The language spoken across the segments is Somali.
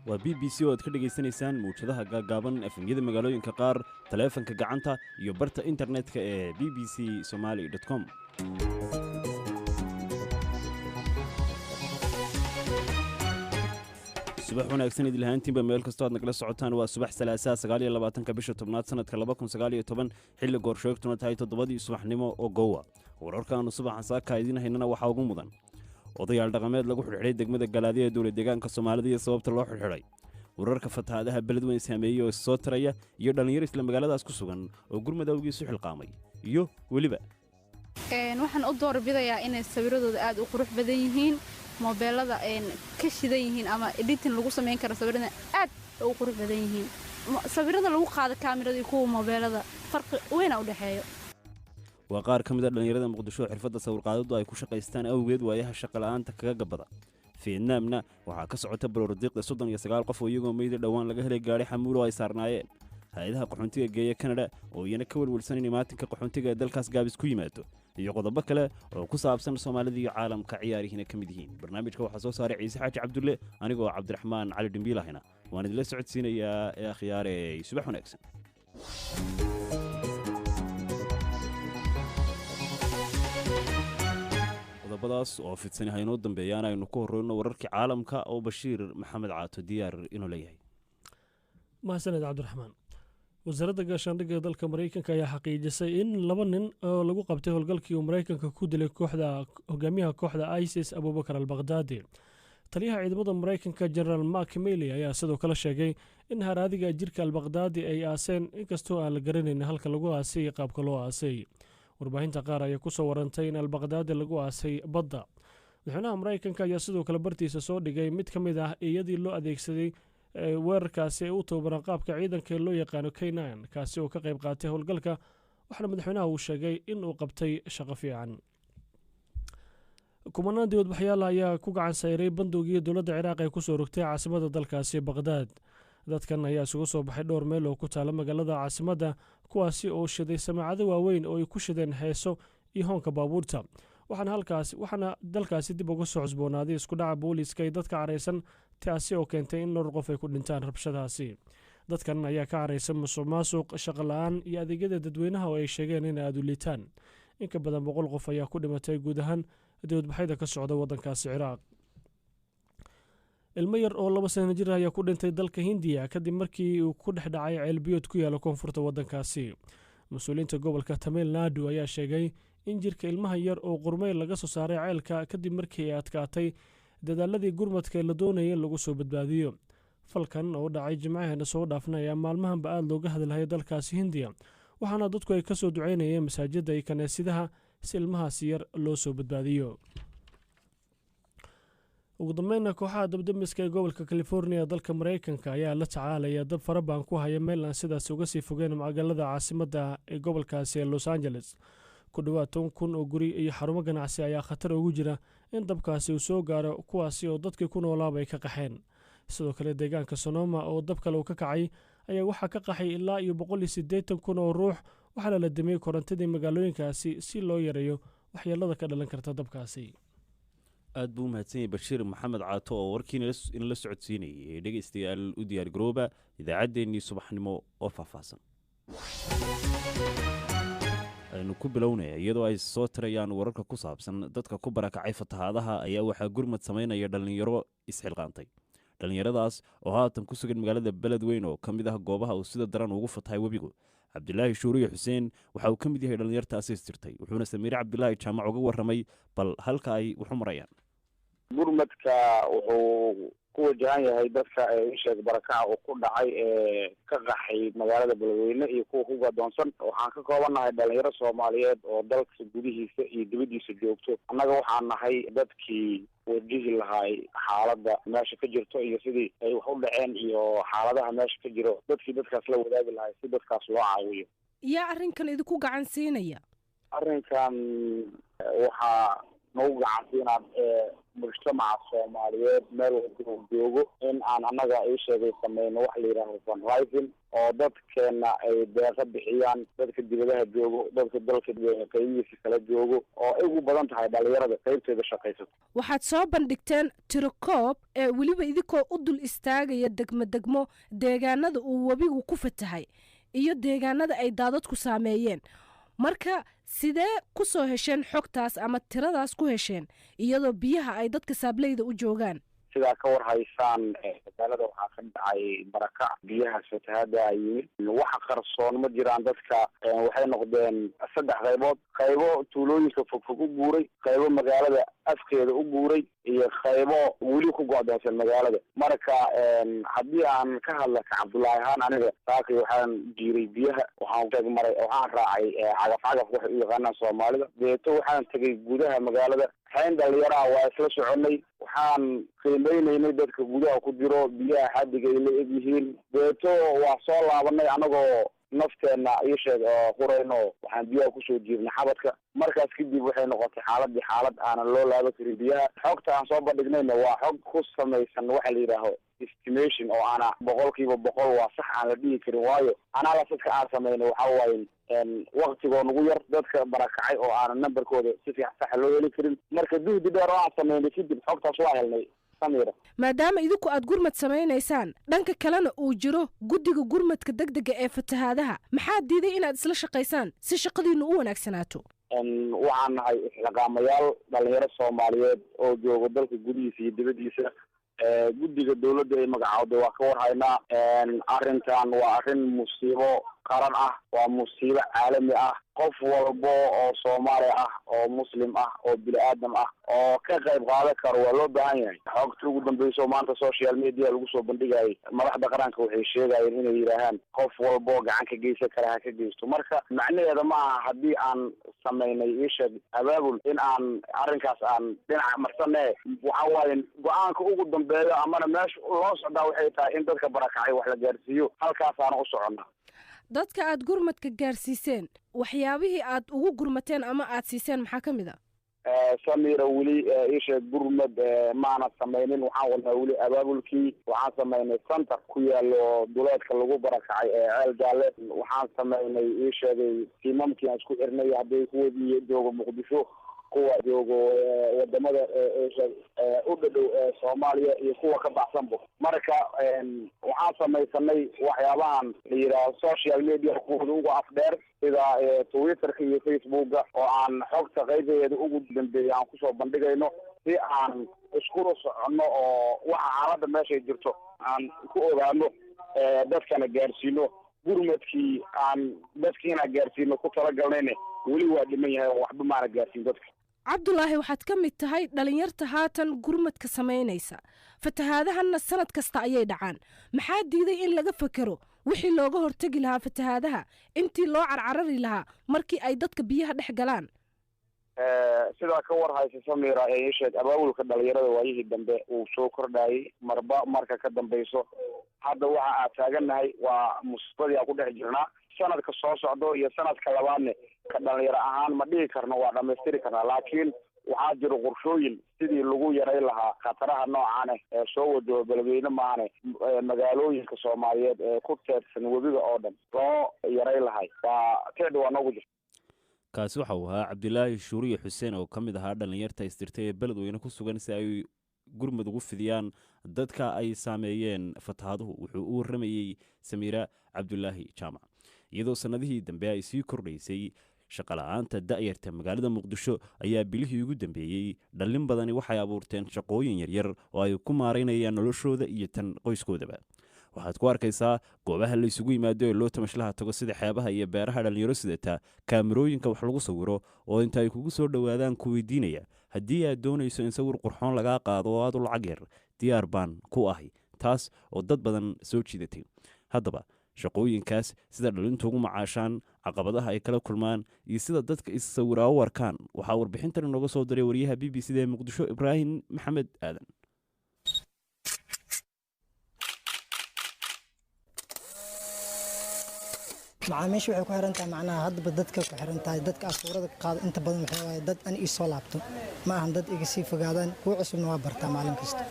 waa BBC oo aad ka dhegaysanaysaan mawjadaha gaagaaban efemyada magaalooyinka qaar taleefanka gacanta iyo barta internetka ee bbcsomali.com. subax wanaagsan idil ahaantiinba meel kastoo aad nagala socotaan waa subax salaasaa 29 bisha tobnaad sanadka 2019 xilli goorsheegtuna tahay 7 subaxnimo oo goowa. wararkaanu subaxan saaka idin haynana waxaa ugu mudan odayaal dhaqameed lagu xidhxidhay degmada Galaadiya ee dowlad deegaanka Soomaalida iyo sababta loo xidhxidhay. wararka fatahaadaha beledweyne saameeyay oo soo taraya iyo dhalinyaro isla magaaladaas ku sugan oo gurmadawgiisu xilqaamay iyo waliba waxaan u doorbidayaa inay sawiradooda aad u qurux badan yihiin mobilada ka shidan yihiin ama editing lagu sameyn karo sawirada aad u qurux badan yihiin sawirada lagu qaado kaamirada iyo kuwa mobilada farqi weyn u dhaxeeyo. waa qaar ka mid ah dhalinyarada Muqdisho xirfadda sawir qaadadu ay ku shaqaystaan awgeed waayaha shaqo la'aanta kaga gabada. Vietnamna waxaa ka socota baroordiiqda 39 qof oo iyagoo meeyda dhawaan laga helay gaari xamuul oo ay saarnaayeen. hay'adaha qaxoontiga geeya Canada oo iyana ka walwalsan in imaatinka qaxoontiga dalkaas gaabis ku yimaado iyo qodobo kale oo ku saabsan Soomaalida iyo caalamka ciyaarihina ka mid yihiin. barnaamijka waxaa soo saaray Ciise Xaaji Cabdulle anigoo Cabdiraxmaan Cali Dhimbiilahina waan idin la socodsiinayaa ee khiyaare subax wanaagsan. qodobadaas oo fidsan hayno dambeeyaan aynu ku horeyno wararkii caalamka oo Bashiir Maxamed Caato diyaar inuu leeyahay. mahadsanid Cabdiraxmaan. wasaaradda gaashaandhigga dalka Mareykanka ayaa xaqiijisay in 2 nin oo lagu qabtay howlgalkii uu Mareykanka ku dilay hogaamiyaha kooxda ISIS Abubakar al-Baghdadi. taliyaha ciidamada Mareykanka General Mark Milley ayaa sidoo kale sheegay in haraadiga jirka al-Baghdadi ay aaseen inkastoo aan la garanayn halka lagu aasay iyo qaabka loo aasay. warbaahinta qaar ayaa ku soo warantay in al-Baghdadi lagu aasay badda. madaxweynaha Mareykanka ayaa sidoo kale bartiisa soo dhigay mid ka mid ah iyadii loo adeegsaday weerarkaasi ee u tababaran qaabka ciidanka loo yaqaano K9 kaasi oo ka qayb qaatay howlgalka waxaana madaxweynaha uu sheegay in uu qabtay shaqo fiican. kumanaan dibadbaxyaal ayaa ku gacan sayray bandowgii dowladda Ciraaq ee ku soo rogtay caasimadda dalkaasi Baghdad. dadkan ayaa isugu soo baxay dhowr meel oo ku taala magaalada caasimadda kuwaasi oo shiday samaacado waaweyn oo ay ku shideen heeso iyo hoonka baabuurta. waxaana dalkaasi dib uga soo cusboonaaday isku dhaca booliiska iyo dadka caraysan taasi oo keentay in dhowr qof ay ku dhintaan rabshadaasi. dadkan ayaa ka caraysan musuqmaasuq, shaqo la'aan iyo adeegyada dadweynaha oo ay sheegeen inay aad u liitaan. in ka badan 100 qof ayaa ku dhimatay guud ahaan dibadbaxyada ka socda waddankaasi Ciraaq. ilmo yar oo 2 sano jir ayaa ku dhintay dalka Hindiya kadib markii uu ku dhex dhacay ceel biyood ku yaala koonfurta waddankaasi. mas-uuliyiinta gobolka Tamil Nadu ayaa sheegay in jirka ilmaha yar oo qurmay laga soo saaray ceelka kadib markii ay adkaatay dadaaladii gurmadka la doonayay in lagu soo badbaadiyo. falkan oo dhacay Jimcaha soo dhaafnay ayaa maalmahanba aad looga hadlayay dalkaasi Hindiya waxaana dadku ay ka soo duceynayeen masaajidda iyo kaniisadaha si ilmahaasi yar loo soo badbaadiyo. ugu dambeynna kooxaha dabdamiska ee gobolka California dalka Mareykanka ayaa la tacaalaya dab farabaan ku haya meel aan sidaas uga sii fogeen magaalada caasimadda ee gobolkaasi ee Los Angeles. ku dhawaad 10,000 oo guri iyo xarumo ganacsi ayaa khatar ugu jira in dabkaasi uu soo gaaro kuwaasi oo dadkii ku noolaaba ay ka qaxeen. sidoo kale deegaanka Sonoma oo dab kale uu ka kacay ayaa waxaa ka qaxay ilaa 180,000 oo ruux waxaana la damiyay korontadii magaalooyinkaasi si loo yareeyo waxyeelada ka dhalan karta dabkaasi. aad buu mahadsan yahay Bashiir Maxamed Caato oo warkiina in la socodsiinayay dhageystayaal u diyaar garooba idaacadeennii subaxnimo oo faahfaahsan. aynu ku bilownay iyadoo ay soo tarayaan wararka ku saabsan dadka ku barakacay fatahaadaha ayaa waxaa gurmad sameynaya dhalinyaro isxilqaantay. dhalinyaradaas oo haatan ku sugan magaalada beledweyne oo ka mid ah goobaha uu sida daran ugu fatahay webigu. Cabdilaahi Shuuriye Xuseen waxa uu ka mid yahay dhalinyartaasi istirtay wuxuuna Samiir Cabdilaahi Jaamac uga warramay bal halka ay wax u marayaan. gurmadka wuxuu ku wajahan yahay dadka sheeg barakaca oo ku dhacay ka qaxay magaalada beledweyne iyo kuwa ku gadoonsan. waxaan ka koobanahay dhalinyaro Soomaaliyeed oo dalka gudihiisa iyo dibadiisa joogto. annaga waxaan nahay dadkii wajihi lahay xaaladda meesha ka jirto iyo sidii ay wax u dhaceen iyo xaaladaha meesha ka jiro dadkii dadkaas la wadaagi lahay si dadkaas loo caawiyo. yaa arrinkan idinku gacan siinaya? arrinkan waxaa nagu gacansiinaan mujtamaca soomaaliyeed meel walba uu joogo in aan annaga ii sheegay sameyno wax la yidhaaho fundraising oo dadkeena ay deeqa bixiyaan dadka dibadaha joogo dadka dalka qaybihiisa kala joogo oo ay ugu badan tahay dhalinyarada qaybteeda shaqaysato. waxaad soo bandhigteen tirokoob ee weliba idinkoo u dul istaagaya degmo deegaanada uu webigu ku fatahay iyo deegaanada ay daadadku saameeyeen. marka sidee ku soo hesheen xogtaas ama tiradaas ku hesheen iyadoo biyaha ay dadka saableyda u joogaan? sidaa ka war haysaan magaalada waxaa ka dhacay barakac biyaha fatahaada yimid waxa qarsoon ma jiraan dadka waxay noqdeen 3 qaybood qaybo tuulooyinka fogfog u guuray qaybo magaalada afkeeda u guuray iyo qaybo weli ku go'doonsan magaalada. marka haddii aan ka hadla ka Cabdullaahi ahaan aniga saakay waxaan jiiray biyaha waxaan raacay cagaf waxay u yaqaanaan Soomaalida deeto waxaan tagay gudaha magaalada xeen dhalinyaraha waa isla soconay waxaan qiimeynay dadka gudaha ku jiro biyaha xadiga ay la egyihiin deeto waa soo laabanay anagoo nafteena ii sheeg qurayno waxaan biyaha kusoo jiirnay xabadka markaas kadib waxay noqotay xaalad aanan loo laaban karin biyaha. xogta aan soo bandhignayna waa xog ku samaysan waxa la yidhaaho estimation oo ana 100% waa sax aan la dhihi karin waayo analysis-ka aan sameynay waxa waaye waqtigoo nagu yar dadka barakacay oo aan numberkooda si fiican sax loo heli karin marka duhdi dheer oo aan sameynay kadib xogtaas waa helnay. maadaama idinku aad gurmad samaynaysaan dhanka kalena uu jiro guddiga gurmadka degdega ee fatahaadaha maxaa diiday inaad isla shaqaysaan si shaqadiinu u wanaagsanaato? waxaan nahay isxilqaamayaal dhalinyaro Soomaaliyeed oo jooga dalka gudihiisa iyo dibadiisa guddiga dawladda ay magacaawday waa ka war haynaa arrintan waa arrin musiibo qaran ah waa musiibo caalami ah qof walba oo Soomaali ah oo muslim ah oo bini'aadam ah oo ka qayb qaadan karo waa loo baahan yahay. xogta ugu dambayso maanta social media lagu soo bandhigay madaxda qaranka waxay sheegayeen inay yiraahdaan qof walba oo gacan ka geysan kara ha ka geysto marka macnaheedu ma aha haddii aan sameynay isha abaabul in aan arrinkaas aan dhinaca marsanay waxa waaye go'aanka ugu dambeeyo amana meesha loo socdaa waxay tahay in dadka barakacay wax la gaarsiiyo halkaas aan u soconaa. dadka aad gurmadka gaarsiiseen waxyaabihii aad ugu gurmateen ama aad siiseen maxaa ka mid ah? samira weli isha gurmad maana sameynin waxaan wadnaa weli abaabulkii waxaan sameynay center ku yaalo duleedka lagu barakacay ceel gaale waxaan sameynay isheegay tiimamkii aan isku xirnay hadday kuwadii joogo Muqdisho kuwa joogo wadamada u dhadhow Soomaaliya iyo kuwa ka baxsanba marka waxaan samaysanay waxyaabahan la yiraahdo social media kuwa ugu afdheer sida Twitter-ka iyo Facebook-ga oo aan xogta qaybadeeda ugu dambeeyay aan kusoo bandhigayno si aan isku soconno oo waxa xaaladda meesha jirto aan ku ogaano dadkana gaarsiino gurmadkii aan dadkiina gaarsiino ku talagalnayna weli waa dhiman yahay oo waxba maana gaarsiin dadka. Cabdullaahi waxaad ka mid tahay dhalinyarta haatan gurmadka samaynaysa fatahaadahanna sanad kasta ayay dhacaan maxaa diiday in laga fakaro wixii looga hortagi lahaa fatahaadaha intii loo carcarari lahaa markii ay dadka biyaha dhex galaan? sidaa ka war haysa samira ee sheeg abaabulka dhalinyarada waayihii dambe uu soo kordhayay marka ka dambayso hadda waxa aad taaganahay waa musiibadii aan ku dhex jirnaa sanadka soo socdo iyo sanadka labaadne ka dhalinyaro ahaan ma dhihi karno waa dhammaystiri karnaa laakiin waxaa jiro qorshooyin sidii lagu yaray lahaa khataraha noocan ee soo wado beledweyne maane magaalooyinka Soomaaliyeed ee ku teedsan webiga oo dhan loo yaray lahay waa teed waa noogu jirta. kaasi waxa uu ahaa Cabdilaahi Shuuriye Xuseen oo ka mid ahaa dhalinyarta istirtay ee beledweyne ku sugan si ay gurmad ugu fidiyaan dadka ay saameeyeen fatahaaduhu wuxuu u waramayay Samira Cabdulaahi Jaamac iyadoo sanadihii dambe ay sii kordhaysay shaqala'aanta da'yarta magaalada Muqdisho ayaa bilihii ugu dambeeyay dhalin badani waxay abuurteen shaqooyin yaryar oo ay ku maareynayaan noloshooda iyo tan qoyskoodaba waxaad ku arkaysaa goobaha la isugu yimaado ee loo tamashlaha tago sida xeebaha iyo beeraha dhalinyaro sidata kaamirooyinka wax lagu sawiro oo inta ay kugu soo dhowaadaan ku weydiinaya haddii aad doonayso in sawir qurxoon lagaa qaado oo aad u lacag yar diyaar baan ku ahay taas oo dad badan soo jiidatay. haddaba shaqooyinkaas sida dhalintu ugu macaashaan caqabadaha ay kala kulmaan iyo sida dadka is sawira u arkaan waxaa warbixintan inooga soo diray wariyaha BBC ee Muqdisho Ibraahim Maxamed Aadan. macaamiisha waxay ku xiran tahay macnaha haddaba dadka ku xiran tahay dadka asuurada qaado inta badan waxay waaye dad ani ii soo laabto ma ahan dad iga sii fogaadaan kuwa cusubna waa bartaa maalin kasta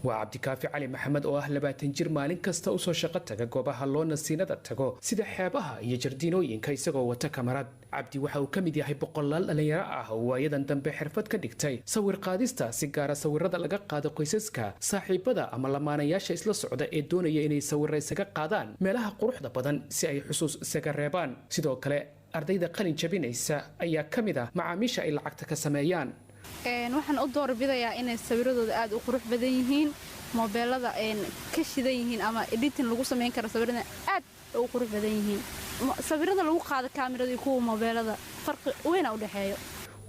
waa cabdikaafi cali maxamed oo ah 20 jir maalin kasta u soo shaqo taga goobaha loo nasiinada tago sida xeebaha iyo jardiinooyinka isagoo wata kamarad cabdi waxa uu ka mid yahay boqolaal dhalinyaro ah oo waayadan dambe xirfad ka dhigtay sawir qaadista si gaara sawirada laga qaado qoysaska saaxiibada ama lamaanayaasha isla socda ee doonaya inay sawirra isaga qaadaan meelaha quruxda badan si ay xusuus isaga reebaan sidoo kale ardayda qalin jabinaysa ayaa ka mid ah macaamiisha ay lacagta ka sameeyaan waxaan u doorbidayaa inay sawiradooda aad u qurux badan yihiin moobeelada ka shidan yihiin ama editing lagu samayn karo sawirada aad u qurux badan yihiin sawirada lagu qaado kaamirada iyo kuwa moobeelada farqi weyn u dhaxeeyo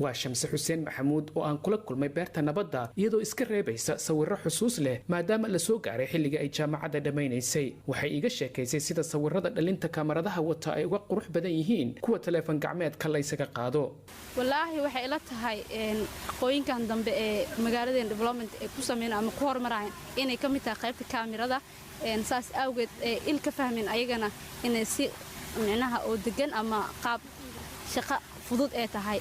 waa Shamse Xuseen Maxamuud oo aan kula kulmay beerta nabadda iyadoo iska reebaysa sawirro xusuus leh maadaama la soo gaaray xilliga ay jaamacadda dhammaynaysay waxay iga sheekaysay sida sawirrada dhalinta kamaradaha wata ay uga qurux badan yihiin kuwa taleefan gacmeedka la isaga qaado wallaahi waxay ila tahay aqooyinkan dambe ee magaaladeen development ay ku sameeyaan ama ku horumarayaan inay ka mid tahay qaybta kaamirada saas awgeed il ka fahmin ayagana inay si micnaha oo degan ama qaab shaqo fudud ee tahay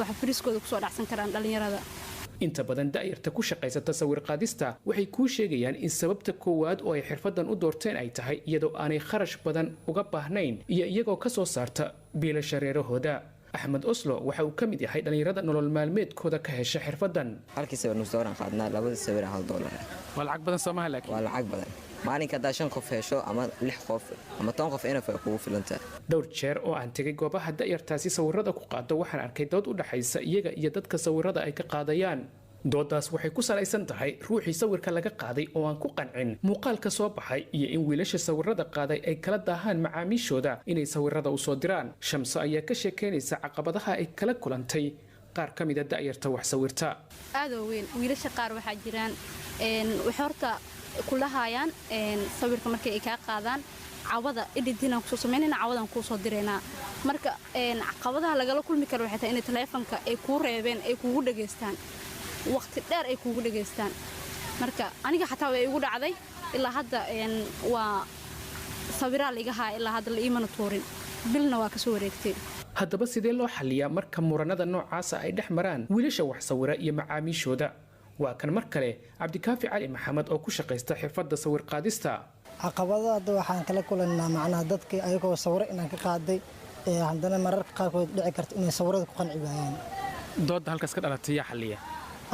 waxa firiskooda ku soo dhacsan karaan dhalinyarada inta badan da'yarta ku shaqaysata sawir qaadista waxay ku sheegayaan in sababta koowaad oo ay xirfadan u doorteen ay tahay iyadoo aanay kharash badan uga baahnayn iyo iyagoo ka soo saarta biilasha reerahooda axmed oslo waxa uu ka mid yahay dhalinyarada nolol maalmeedkooda ka hesha xirfadan halkii sawir nus dooran qaadnaa labada sawir $1 waa lacag badan Soomaaliya laakiin waa lacag badan maalinka hadaa 5 qof hesho ama 6 qof ama 10 qof inay kugu filantaa dhowr jeer oo aan tegay goobaha da'yartaasi sawirada ku qaado waxaan arkay dood u dhaxaysa iyaga iyo dadka sawirada ay ka qaadayaan doodaas waxay ku salaysan tahay ruuxii sawirka laga qaaday oo aan ku qancin muuqaalka soo baxay iyo in wiilasha sawirada qaaday ay kala daahaan macaamiishooda inay sawirada u soo diraan Shamso ayaa ka sheekeynaysa caqabadaha ay kala kulantay qaar ka mid ah da'yarta wax sawirta aad u weyn wiilasha qaar waxa jiraan wax horta kulahayaan sawirka markay ay ka qaadaan cawada editina ku soo sameynayna cawadan ku soo direena marka caqabadaha lagala kulmi karo waxay tahay in taleefanka ay ku reebeen ay kugu dhageystaan waqti dheer ay kugu dhageystaan marka aniga xataa way igu dhacday ilaa hadda waa sawira liga haa ilaa hadda la iimana tuurin bilna waa ka soo wareegtay haddaba sidee loo xalliyaa marka muranada noocaas ay dhex maraan wiilasha wax sawira iyo macaamiishooda waa kan mar kale cabdikaafi cali maxamed oo ku shaqaysta xirfadda sawir qaadista caqabadaha waxaan kala kulannaa macnaha dadka ayagoo sawiro inaan ka qaaday haddana mararka qaarkood dhici karta inay sawirada ku qanci waayaan doodda halkaas ka dhalatay yaa xalliya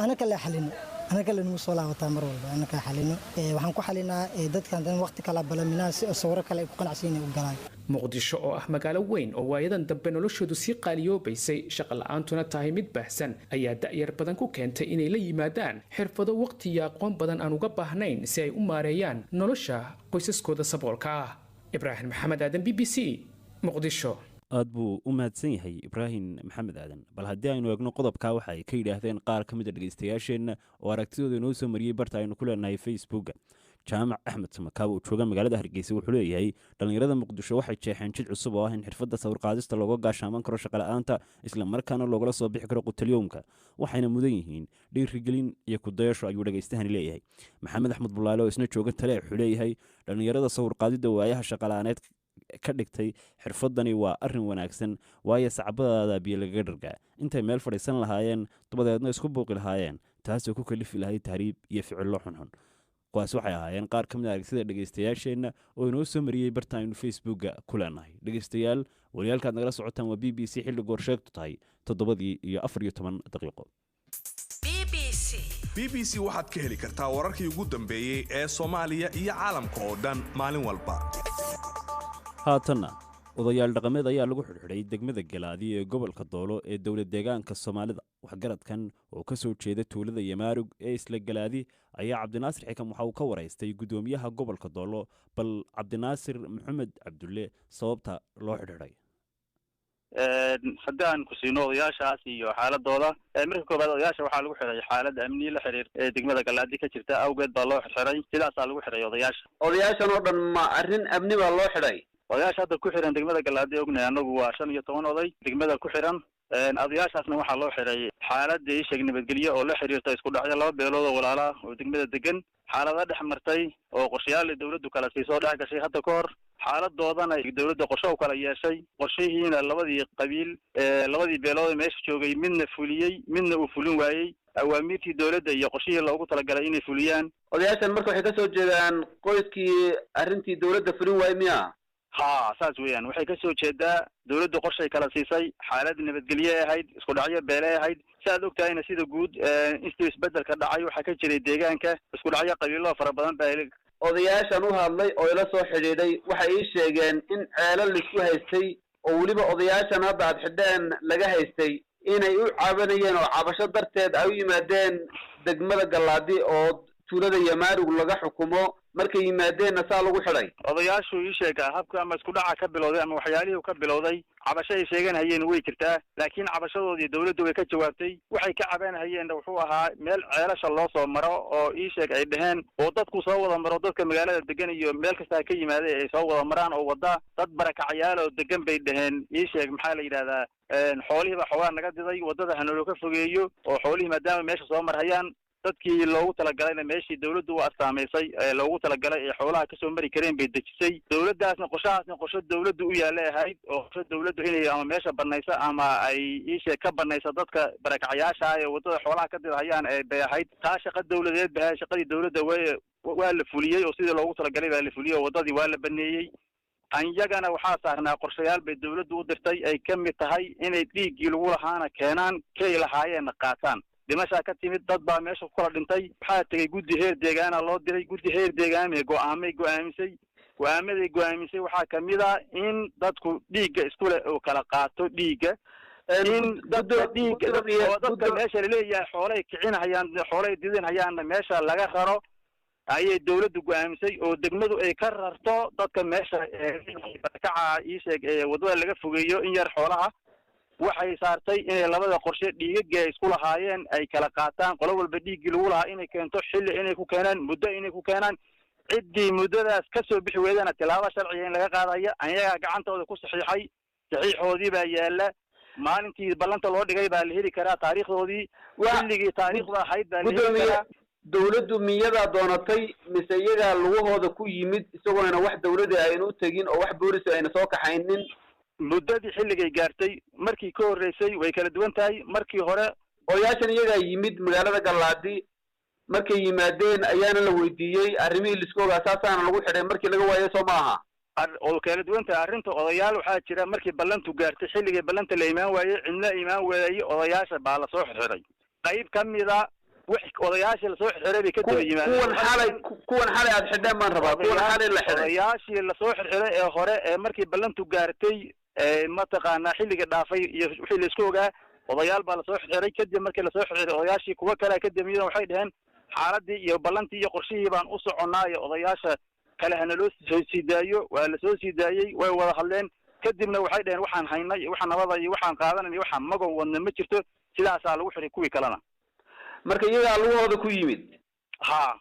anaka la xalino anaka la nugu soo laabataa mar walba anaka xalino waxaan ku xalinaa dadka haddana waqti kala balaminaa si sawiro kale ay ku qanacsiin u galaan muqdisho oo ah magaalo weyn oo waayadan dambe noloshoodu sii qaaliyoobaysay shaqo la'aantuna tahay mid baahsan ayaa da'yar badan ku keentay inay la yimaadaan xirfado waqti iyo aqoon badan aan uga baahnayn si ay u maareeyaan nolosha qoysaskooda saboolka ah ibraahim maxamed aadan BBC muqdisho aad buu u mahadsan yahay ibraahim maxamed aadan bal haddii aynu eegno qodobkaa waxa ay ka yidhaahdeen qaar ka mid a dhegaystayaasheenna oo aragtidooda inoo soo mariyey barta aynu ku leenahay facebooka jaamac axmed samakaab oo jooga magaalada hargeysa wuxuu leeyahay dhallinyarada muqdisho waxay jeexeen jid cusub oo ah in xirfadda sawirqaadista looga gaashaaman karo shaqola'aanta isla markaana loogala soo bixi karo qutalyoomka waxayna mudan yihiin dhiirigelin iyo kudayasho ayuu dhagaystahani leeyahay maxamed axmed bulaale oo isna jooga tale wuxuu leeyahay dhallinyarada sawirqaadidda waayaha shaqola'aaneed ka dhigtay xirfadani waa arrin wanaagsan waayo sacbadaada biyo lagaga dhargaa intay meel fadhiisan lahaayeen dabadeedna isku buuqi lahaayeen taasoo ku kalifi lahay tahriib iyo ficillo xunxun kuwaas waxay ahaayeen qaar ka mid a aragsida dhegaystayaasheenna oo inoo soo mariyey barta aynu facebooka ku leenahay dhegaystayaal waliyaalkaad nagala socotaan waa b b c xilli goorsheegtu tahay 7:14 b b c waxaad ka heli kartaa wararkii ugu dambeeyey ee soomaaliya iyo caalamka oo dhan maalin walba haatanna odayaal dhaqameed ayaa lagu xidhxidhay degmada galaadi ee gobolka doolo ee dowlad deegaanka soomaalida waxgaradkan oo ka soo jeeda tuulada yamaarug ee isla galaadi ayaa cabdinaasir xikam waxa uu ka waraystay gudoomiyaha gobolka doolo bal cabdinaasir maxamed cabdulle sababta loo xidhxidhay haddii aan ku siino odayaashaas iyo xaaladooda marka koobaad odayaasha waxaa lagu xiray xaalad amni la xiriir ee degmada galaadi ka jirta awgeed baa loo xirxiray sidaasaa lagu xiray odayaashan oo dhan ma arrin amni baa loo xidhay odayaasha hadda ku xiran degmada galaadi ognahay anagu waa 15 oday degmada ku xiran odayaashaasna waxaa loo xiray xaalada isheeg nabadgelyo oo la xiriirta isku dhacyo laba beelood oo walaala oo degmada degan xaalada dhex martay oo qorshayaal dawladdu kala siisoo dhex gashay hadda ka hor xaaladoodana dowladda qorshe u kala yeeshay qorshihiina labadii qabiil labadii beelood meesha joogay midna fuliyey midna uu fulin waayey awaamirtii dowladda iyo qorshihii loogu talagalay inay fuliyaan odayaashan marka waxay ka soo jeedaan qoyskii arrintii dowladda fulin waayey miya ha saas weeyaan waxay ka soo jeedaa dowladda qorshay kala siisay xaalad nabadgelye ahayd isku dhacyo beele ahayd saad ogtahayna sida guud intii isbedelka dhacay waxaa ka jiray deegaanka isku dhacyo qabiilo fara badan baa odayaashan u hadlay oo ila soo xidhiidhay waxay ii sheegeen in ceelo laisku haystay oo weliba odayaashan hadda aad xidheen laga haystay inay u cabanayeen oo cabasho darteed ay u yimaadeen degmada Gallaadi oo tuulada Yamaarug laga xukumo markay yimaadeenna saa lagu xidhay odayaashu ii sheega habka ama isku dhaca ka bilowday ama waxyaalihii ka bilowday cabasho ay sheegan hayeen way jirtaa laakiin cabashadoodii dawladdu way ka jawaabtay waxay ka caban hayeen wuxuu ahaa meel ceelasha loo soo maro oo ii sheeg ay dhaheen oo dadku soo wada maro dadka magaalada degan iyo meel kasta ka yimaadeen ay soo wada maraan oo wada dad barakacayaal oo degan bay dhaheen ii sheeg maxaa la yiraahdaa xoolihiiba xoogaa naga diday wadada hanoo ka fogeeyo oo xoolihii maadaama meesha soo marhayaan dadkii loogu talagalay meeshii dawladdu waa astaamaysay loogu talagalay ee xoolaha ka soo mari kareen bay dejisay dawladdaasna qorshe dawladdu u yaaleeyahay oo qorshe dawladdu inay ama meesha banaysa ama ay iishe ka banaysa dadka barakacayaasha ee wadada xoolaha ka didahayaan ee bay ahayd taa shaqa dawladeed baa shaqadii dawladda waa la fuliyay oo sidii loogu talagalay baa la fuliyay oo wadadii waa la baneeyay anjagana waxaa saarnaa qorshayaal bay dawladdu u dirtay ay ka mid tahay inay dhiiggii lagu lahaana keenaan kay lahaayeenna qaataan dhimashaa ka timid dad baa meesha ku kala dhintay waxaa tegey guddi heer deegaana loo diray guddi heer deegaamee go'aamisay waxaa kamid a in dadku dhiigga isku leh oo kala qaato dhiigga in dadka dadka meesha laleeyahay xoolay kicinhayaan xoolay didinhayaanna meesha laga raro ayay dawladdu go'aamisay oo degmadu ay ka rarto dadka meesha barakaca ii sheeg wadada laga fogeeyo in yar xoolaha waxay saartay inay labada qorshe dhiigga isku lahaayeen ay kala qaataan qolo walba dhiiggii lagu lahaa inay keento xilli inay ku keenaan muddo inay ku keenaan ciddii muddadaas ka soo bixi weydana tilaabo sharciga in laga qaadaya ayagaa gacantooda ku saxiixay saxiixoodii baa yaala maalintii ballanta loo dhigay baa la heli karaa taariikhdoodii xilligii taariikhda ahayd baa la heli karaa dawladdu miyadaa doonatay mise iyagaa lugahooda ku yimid isagoona wax dawladda aynu u tegin oo wax boolis ayna soo kaxaynin muddadii xilligay gaartay markii ka horreysay way kala duwan tahay markii hore odayaashan iyagaa yimid magaalada Gallaadi markay yimaadeen ayaana la weydiiyey arrimihii liskooga asaasaana lagu xidhay markii laga waayay soo maaha oo kala duwan tahay arrinta odayaal waxaa jira markii ballantu gaartay xilligii ballanta la imaan waayey cidna imaan waayey odayaasha baa la soo xidhay qayb ka mida wax odayaashii la soo xidhay bay ka daba yimaadeen kuwan xalay aad xidhaan baan rabaa kuwan xalay la xidhay odayaashii la soo xidhay ee hore ee markii ballantu gaartay mataqaanaa xilliga dhaafay iyo wixii la isku ogaa odayaal baa lasoo xidhay kadib markii lasoo xidhay odayaashii kuwa kale kadamiyada waxay dhaheen xaaladii iyo ballantii iyo qorshihii baan u soconaayo odayaasha kale hana loo soo siidaayo waa la soo sidaayey way wada hadleen kadibna waxay dhaheen waxaan haynay iyo waxaan nabada iyo waxaan qaadanay iyo waxaan magow wadna ma jirto sidaasaa lagu xidhay kuwii kalena marka iyagaa lugahooda ku yimid ha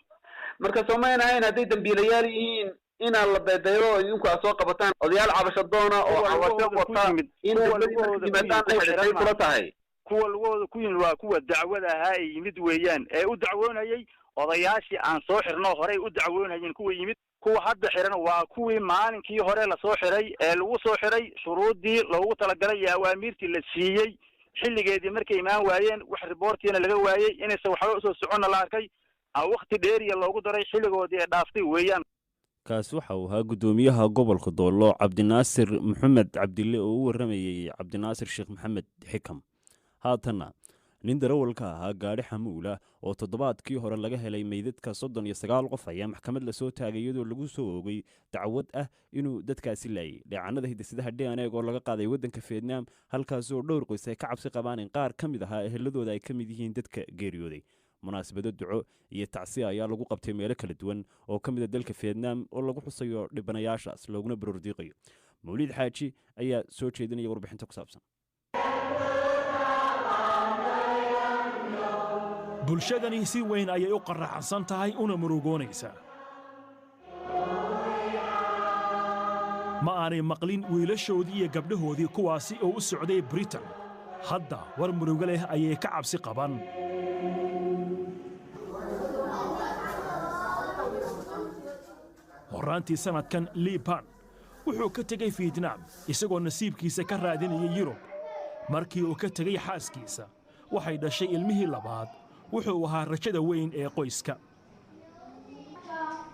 marka soomayna ahayn hadday dambiilayaal yihiin inaan la beedayo oo idinku aad soo qabataan odayaal cabasho doona oo cabasho wata in yimaadaan xidhay kula tahay kuwa lugahooda ku yimid waa kuwa dacwada ahaa ay yimid weeyaan ee u dacwoonayay odayaashii aan soo xirno horey u dacwoonayeen kuwa yimid kuwa hadda xiran waa kuwii maalinkii hore lasoo xiray ee lagu soo xiray shuruudii loogu talagalay iyo awaamirtii la siiyey xilligeedii markay imaan waayeen wax riboortiina laga waayey inaysan waxba usoo soconna la arkay waqti dheeriya loogu daray xilligoodii ee dhaaftay weeyaan kaasi waxa uu ahaa guddoomiyaha gobolka doollo cabdinaasir maxamed cabdille oo u warramayey cabdinaasir sheekh maxamed xikam haatanna nin darawalka ahaa gaadhi xamuula oo toddobaadkii hore laga helay meydadka 39 qof ayaa maxkamad la soo taagay iyadoo lagu soo oogay dacwad ah inuu dadkaasi laayay dheecanada hidisidaha DNA oo laga qaaday waddanka Vietnam halkaas oo dhowr qoys ay ka cabsi qabaan in qaar ka mid ahaa eheladooda ay ka mid yihiin dadka geeriyooday munaasabado duco iyo tacsiya ayaa lagu qabtay meelo kala duwan oo ka mid ah dalka Vietnam oo lagu xusayo dhibanayaashaas looguna baroordiiqayo Mawlid Xaaji ayaa soo jeedinaya warbixinta ku saabsan bulshadani si weyn ayay u qaraaxsan tahay una murugoonaysaa ma aanay maqlin wiilashoodii iyo gabdhahoodii kuwaasi oo u socday Britain hadda war murugo leh ayay ka cabsi qabaan horaantii sanadkan Lee Pan wuxuu ka tegey fietnaam isagoo nasiibkiisa ka raadinaya yurub markii uu ka tegey xaaskiisa waxay dhashay ilmihii labaad wuxuu ahaa rajada weyn ee qoyska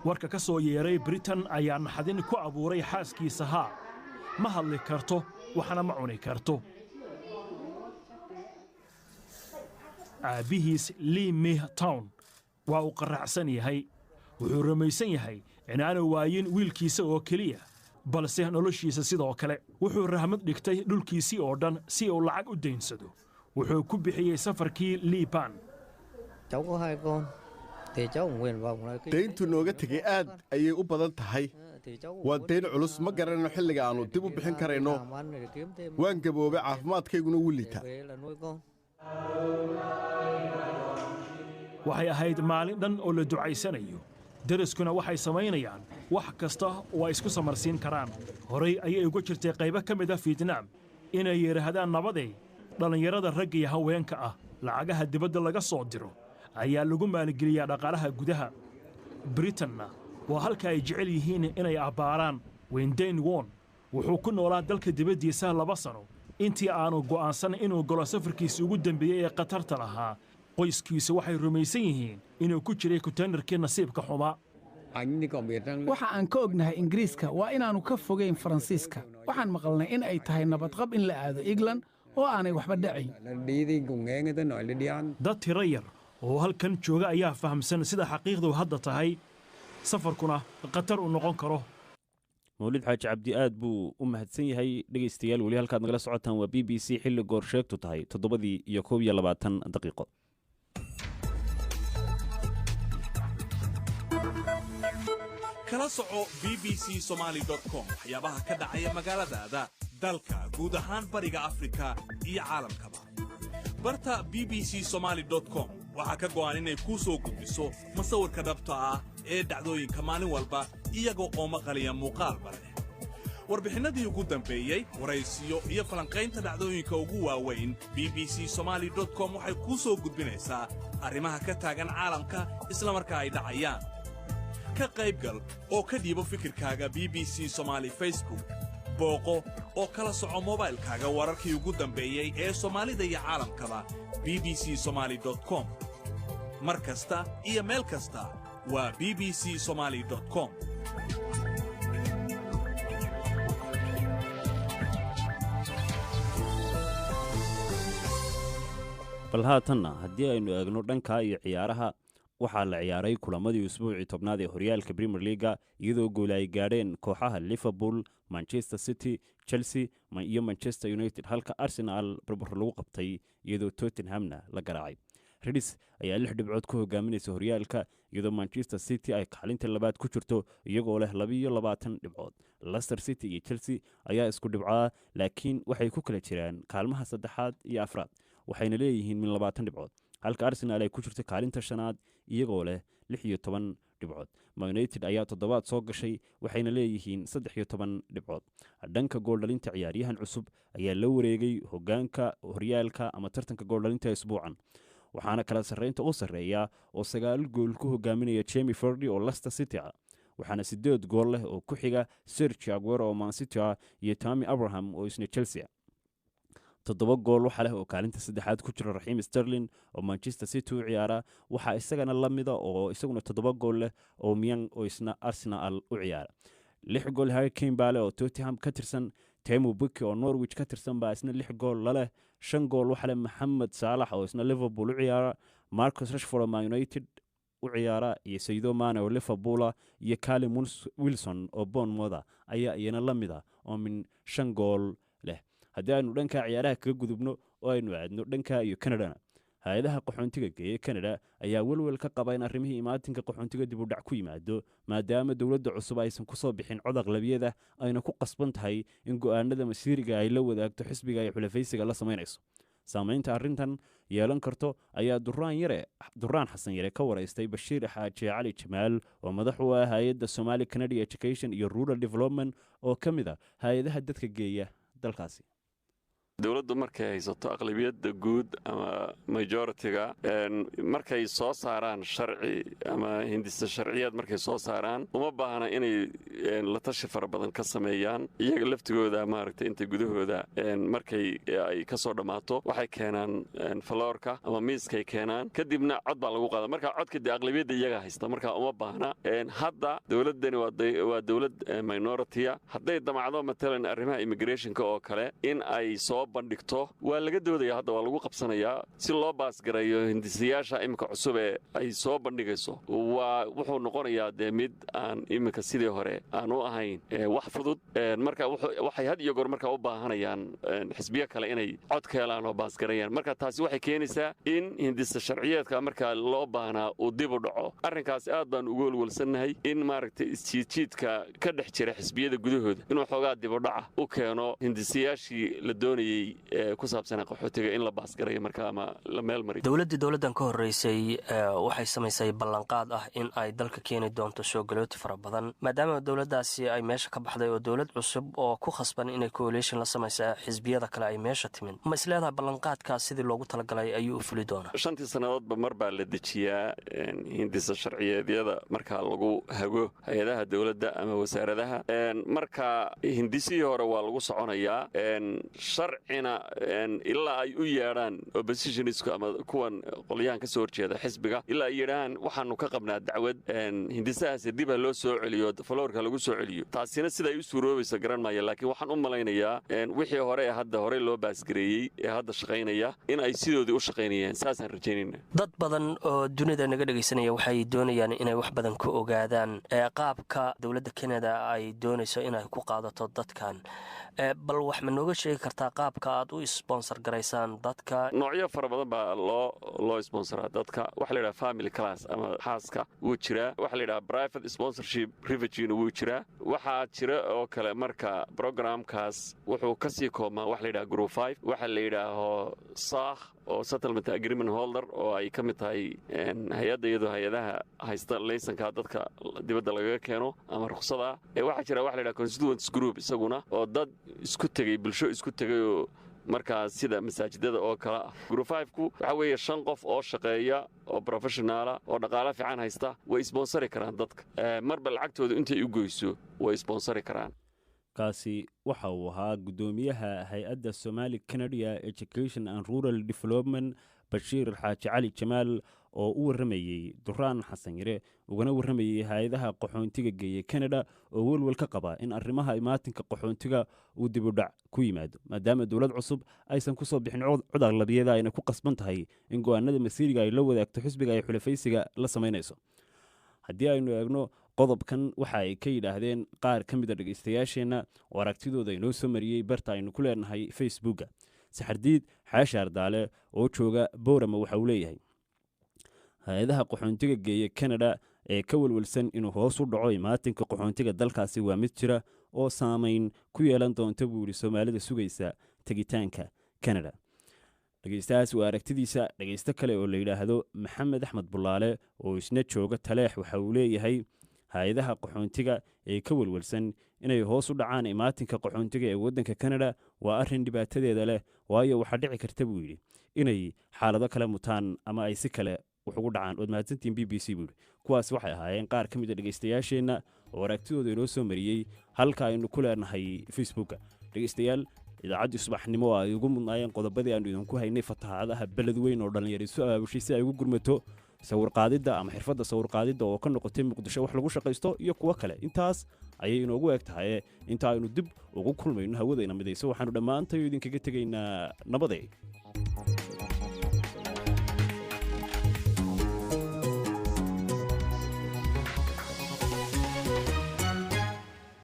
warka ka soo yeeray britain ayaa naxdin ku abuuray xaaskiisa haa ma hadli karto waxna ma cuni karto aabbihiis lee mih town waa uu qarraacsan yahay wuxuu rumaysan yahay inaanu waayin wiilkiisa oo keliya balse noloshiisa sidoo kale wuxuu rahmad dhigtay dhulkiisii oo dhan si uu lacag u daynsado wuxuu ku bixiyey safarkii liban dayntu nooga tegey aad ayay u badan tahay waa dayn culus ma garanayno xilliga aannu dib u bixin karayno waan gaboobay caafimaadkayguna wuu liita waxay ahayd maalin dhan oo la ducaysanayo deriskuna waxay samaynayaan wax kasta oo ay isku samarsiin karaan horay ayay uga jirtay qaybo ka mid ah fietnaam inay yidhaahdaan nabadey dhallinyarada ragga iyo haweenka ah lacagaha dibadda laga soo diro ayaa lagu maalgeliyaa dhaqaalaha gudaha britanna waa halka ay jecel yihiin inay abbaaraan wendayn won wuxuu ku noolaa dalka dibaddiisa 2 sano intii aanu go'aansan inuu galo safarkiisa ugu dambeeyey ee khatarta lahaa qoyskiisu waxay rumaysan yihiin inuu ku jiray kuteenarkii nasiibka xumaa waxa aan ka ognahay ingiriiska waa inaannu ka fogayn faransiiska waxaan maqalnay in ay tahay nabadqab in la aado england oo aanay waxba dhacayn dad tiro yar oo halkan jooga ayaa fahamsan sida xaqiiqdu hadda tahay safarkuna khatar u noqon karo mawlid xaaji cabdi aad buu u mahadsan yahay dhegaystayaal weli halkaad nagala socotaan waa b b c xilli goor sheegtu tahay 7:21 daqiiqo kala soco bbcsomali.com waxyaabaha ka dhacaya magaaladaada dalka guud ahaan bariga afrika iyo caalamkaba barta bbcsomali.com waxaa ka go'an inay kuu soo gudbiso masawirka dhabta ah ee dhacdooyinka maalin walba iyagoo oo maqaliya muuqaalba leh warbixinnadii ugu dambeeyey waraysiyo iyo falanqaynta dhacdooyinka ugu waaweyn bbcsomali.com waxay kuu soo gudbinaysaa arrimaha ka taagan caalamka isla markaa ay dhacayaan ka qaybgal oo ka dhiibo fikirkaaga bbc somali facebook booqo oo kala soco moobaylkaaga wararkii ugu dambeeyey ee soomaalida iyo caalamkaba bbcsomali.com mar kasta iyo meel kasta waa bbcsomali.com bal haatanna haddii aynu eegno dhanka iyo ciyaaraha waxaa la ciyaaray kulamadii usbuucii tobnaad ee horyaalka Premier League iyadoo gool ay gaadheen kooxaha Liverpool, Manchester City, Chelsea iyo Manchester United halka Arsenal barbar lagu qabtay iyadoo Tottenhamna la garaacay. Reds ayaa 6 dhibcood ku hogaaminaysa horyaalka iyadoo Manchester City ay kaalinta labaad ku jirto iyagoo leh 22 dhibcood. Leicester City iyo Chelsea ayaa isku dhibcaa laakiin waxay ku kala jiraan kaalmaha saddexaad iyo afraad waxayna leeyihiin min 20 dhibcood. halka Arsenal ay ku jirto kaalinta shanaad iyagoo leh 16 dhibcood. Man United ayaa toddobaad soo gashay waxayna leeyihiin 13 dhibcood. dhanka gool dhalinta ciyaaryahan cusub ayaa la wareegay hogaanka horyaalka ama tartanka gool dhalinta isbuucan waxaana kala sarreynta u sarreeya oo 9 gool ku hogaaminaya Jamie Vardy oo Leicester City waxaana 8 gool leh oo ku xiga Sergio Aguero oo Man City iyo Tammy Abraham oo isna Chelsea 7 gool waxa leh oo kaalinta saddexaad ku jira Raheem Sterling oo Manchester City u ciyaara waxa isagana la mid ah oo isaguna 7 gool leh oo Miang oo isna Arsenal u ciyaara 6 gool Harry Kane bale oo Tottenham ka tirsan Temu Pukki oo Norwich ka tirsan baa isna 6 gool la leh 5 gool waxa leh Mohamed Salah oo isna Liverpool u ciyaara Marcus Rashford oo Man United u ciyaara iyo Sadio Mane oo Liverpool iyo Callum Wilson oo Bournemouth ayaa iyana la mid ah oo min 5 gool leh haddii aynu dhanka ciyaaraha kaga gudubno oo aynu aadno dhanka iyo Canada hay'adaha qaxoontiga ee Canada ayaa walwal ka qaba in arrimihii imaatinka qaxoontiga dib u dhac ku yimaado maadaama dawladda cusub aysan ku soo bixin cod aqlabiyada ayna ku qasban tahay in go'aanada masiiriga ay la wadaagto xisbiga ay xulafaysiga la sameynayso saamaynta arrintan yeelan karto ayaa duraan xasan yare ka waraystay Bashiir Xaaji Cali Jamaal oo madax u ah hay'adda Somali Canadian Education iyo Rural Development oo ka mid ah hay'adaha dadka geeya dalkaasi dowladdu markay haysato aqlabiyadda guud ama majoritiga markay soo saaraan sharci ama hindisa sharciyaad markay soo saaraan uma baahna inay la tashi fara badan ka sameeyaan iyaga laftigooda maaragtay inta gudahooda markay ay ka soo dhammaato waxay keenaan faloorka ama miiskay keenaan kadibna cod baa lagu qaada marka codka dee aqlabiyadda iyaga haysta marka uma baahna hadda dowladdani waa dowlad minority-a hadday damacdo matalan arrimaha immigrationka oo kale in ay soo bandhigto waa laga doodaya hadda waa lagu qabsanayaa si loo baasgareeyo hindisayaasha iminka cusub ee ay soo bandhigayso wuxuu noqonayaa dee mid aan iminka sidii hore aan u ahayn wax fudud marka waxay had iyo goor markaa u baahanayaan xisbiyo kale inay cod ka helaan oo baasgareeyaan marka taasi waxay keenaysaa in hindisa sharciyeedka markaa loo baahnaa uu dib u dhaco arrinkaas aad baan ugu walwalsannahay in maaragtay isjiidjiidka ka dhex jira xisbiyada gudahooda inuu xoogaa dib u dhaca u keeno hindisayaashii la doonayey ku saabsanaa qaxootiga in la baasgareeyo markaa ama la meel mariyo dowladdan ka horreysay waxay samaysay ballanqaad ah in ay dalka keeni doonto soo galooti fara badan maadaama dowladdaasi ay meesha ka baxday oo dowlad cusub oo ku khasban inay coalition la samaysa xisbiyada kale ay meesha timin ma isleedahay ballanqaadkaas sidii loogu talagalay ayuu u fuli doonaa 5 sannadoodba mar baa la dejiyaa hindisa sharciyeedyada markaa lagu hago hay-adaha dowladda ama wasaaradaha marka hindisihii hore waa lagu soconayaa sharcina ilaa ay u yeedhaan oppositionisku ama kuwan qolyahan ka soo horjeeda xisbiga ilaa ay yidhahaan waxaanu ka qabnaa dacwad hindisahaasi dib ha loo soo celiyo faloorka lagu soo celiyo taasina siday u suuroobaysa garan maaya laakiin waxaan u malaynayaa wixii hore ee hadda horey loo baasgareeyey ee hadda shaqaynaya in ay sidoodii u shaqaynayaan saasaan rajaynayna dad badan oo dunida naga dhegaysanaya waxay doonayaan inay wax badan ka ogaadaan qaabka dowladda Canada ay doonayso inay ku qaadato dadkan bal wax ma nooga sheegi kartaa qaabka aad u sponsor garaysaan dadka noocyo fara badan baa loo sponsoraa dadka waxa la yidhaha family class ama xaaska wuu jiraa waxa la yidhaha private sponsorship refugee wuu jiraa waxaa jira oo kale marka programkaas wuxuu ka sii koobmaa waxa la yidhaha group 5 waxa la yidhaaho saakh oo settlement agreement holder oo ay ka mid tahay hay-adda iyadoo hay-adaha haysta laysanka dadka dibadda lagaga keeno ama ruqsada waxaa jira waxa la yidhaha constituents group isaguna oo dad isku tegey bulsho isku tegay oo markaas sida masaajidada oo kale ah group 5ku waxa weeye 5 qof oo shaqeeya oo professionala oo dhaqaale fiican haysta way sponsori karaan dadka marba lacagtooda intay u goyso way sponsori karaan kaasi waxa uu ahaa gudoomiyaha hay-adda Somali Canada Education and Rural Development Bashiir Xaaji Cali Jamaal oo u waramayay Duraan Xasan Yare ugana waramayay hay'adaha qaxoontiga geeyay Canada oo walwal ka qaba in arrimaha imaatinka qaxoontiga uu dib u dhac ku yimaado maadaama dawlad cusub aysan ku soo bixin cod aqlabiyada ayna ku qasban tahay in go'aanada masiiriga ay la wadaagto xisbiga ay xulafaysiga la sameynayso haddii aynu eegno qodobkan waxa ay ka yidhaahdeen qaar ka mid a dhegaystayaasheenna oo aragtidooda inoo soo mariyey barta aynu ku leenahay facebooka saxardiid xaashi ardaale oo jooga boorama waxa uu leeyahay hay-adaha qaxoontiga geeya Canada ee ka walwalsan inuu hoos u dhaco imaatinka qaxoontiga dalkaasi waa mid jira oo saameyn ku yeelan doonta buu yidhi Soomaalida sugaysa tegitaanka Canada dhegaystayaas waa aragtidiisa dhegaysto kale oo la yidhaahdo Maxamed Axmed Bulaale oo isna jooga Taleex waxa uu leeyahay hay-adaha qaxoontiga ee ka walwalsan inay hoos u dhacaan imaatinka qaxoontiga ee waddanka Canada waa arrin dhibaatadeeda leh waayo waxa dhici karta buu yidhi inay xaalado kale mutaan ama ay si kale wax ugu dhacaan ood mahadsantiin BBC buu yidhi kuwaas waxay ahaayeen qaar ka mid a dhegaystayaasheenna oo aragtidooda inoo soo mariyey halka aynu ku leenahay facebooka dhegaystayaal idaacaddii subaxnimo ay ugu mudnaayeen qodobadii aanu idinku haynay fatahaadaha beled weyn oo dhallinyarisu abaabushay si ay ugu gurmato sawirqaadidda ama xirfadda sawirqaadidda oo ka noqotay muqdisho wax lagu shaqaysto iyo kuwo kale intaas ayay inoogu eg tahay inta aynu dib ugu kulmayno hawadayna midayso waxaanu dhammaantayo idinkaga tegaynaa nabadey